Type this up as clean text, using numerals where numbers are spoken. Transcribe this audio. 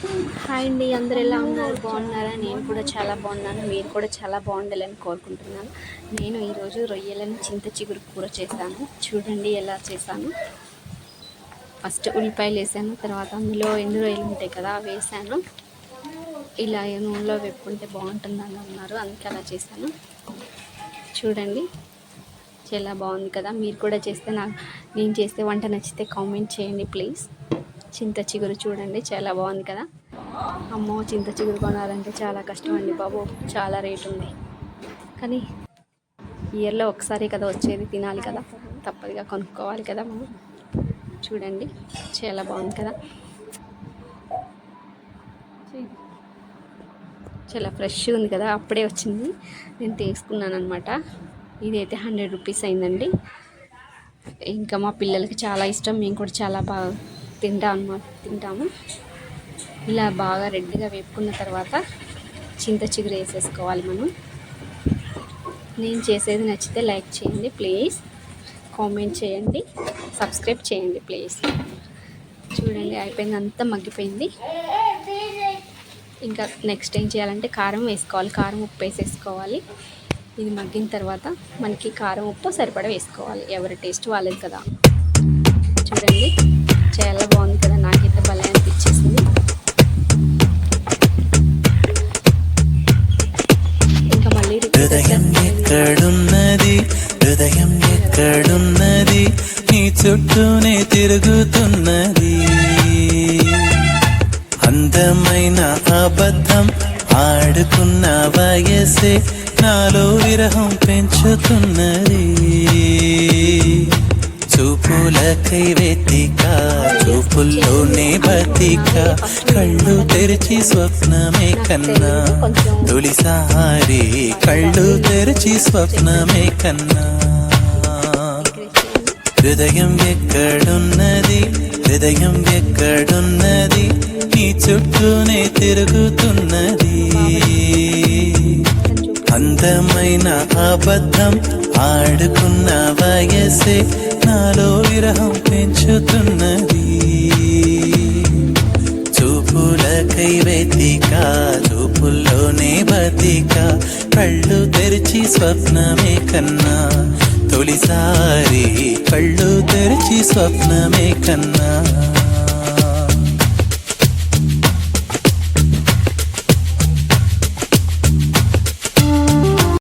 Hi అండి, అందరు ఎలా ఉన్నారు? బాగున్నారా? నేను కూడా చాలా బాగున్నాను. మీరు కూడా చాలా బాగుండాలని కోరుకుంటున్నాను. నేను ఈరోజు రొయ్యలను చింత చిగురు కూర చేశాను. చూడండి ఎలా చేశాను. ఫస్ట్ ఉల్లిపాయలు వేసాను, తర్వాత అందులో ఎండు రొయ్యలు ఉంటాయి కదా అవి వేసాను. ఇలా నూనెలో వేపుకుంటే బాగుంటుందని అన్నారు, అందుకే అలా చేశాను. చూడండి చాలా బాగుంది కదా. మీరు కూడా చేస్తే నేను చేస్తే వంట నచ్చితే కామెంట్ చేయండి ప్లీజ్. చింత చిగురు చూడండి చాలా బాగుంది కదా. అమ్మో, చింత చిగురు కొనాలంటే చాలా కష్టం అండి బాబు, చాలా రేటు ఉంది. కానీ ఇయర్లో ఒకసారి కదా వచ్చేది, తినాలి కదా, తప్పదుగా కొనుక్కోవాలి కదా మనం. చూడండి చాలా బాగుంది కదా, చాలా ఫ్రెష్గా ఉంది కదా, అప్పుడే వచ్చింది, నేను తీసుకున్నాను అనమాట. ఇదైతే 100 రూపీస్ అయిందండి. ఇంకా మా పిల్లలకి చాలా ఇష్టం, మేము కూడా చాలా బాగా తింటాము. ఇలా బాగా రెడ్గా వేపుకున్న తర్వాత చింత చిగురు వేసేసుకోవాలి మనం. నేను చేసేది నచ్చితే లైక్ చేయండి ప్లీజ్, కామెంట్ చేయండి, సబ్స్క్రైబ్ చేయండి ప్లీజ్. చూడండి అయిపోయింది, అంతా మగ్గిపోయింది. ఇంకా నెక్స్ట్ ఏం చేయాలంటే కారం వేసుకోవాలి, కారం ఉప్పు వేసేసుకోవాలి. ఇది మగ్గిన తర్వాత మనకి కారం ఉప్పు సరిపడా వేసుకోవాలి, ఎవరి టేస్ట్ వాళ్ళది కదా. చూడండి చాలా బాగుంది కదా, నాకైతే భలే అనిపించేసింది. ఇంకా మళ్ళీ హృదయం ఎక్కడున్నది, హృదయం ఎక్కడున్నది, నీ చుట్టూనే తిరుగుతున్నది. అందమైన అబద్ధం ఆడుకున్న వయసే నాలో విరహం పెంచుతున్నది. చూపులకై వెతిక, చూపుల్లోనే బతిక, కళ్ళు తెరిచి స్వప్నమే కన్నా, తొలిసారి కళ్ళు తెరిచి స్వప్నమే కన్నా. హృదయం ఎక్కడున్నది, హృదయం ఎక్కడున్నది, నీ చుట్టూనే తిరుగుతున్నది. అందమైన అబద్ధం ఆడుకున్న వయసే నాలో విరహం పెంచుతున్నది. చూపులకై వెతిక, చూపుల్లోనే బతిక, కళ్ళు తెరిచి స్వప్నమే కన్నా, తొలిసారి కళ్ళు తెరిచి స్వప్నమే కన్నా.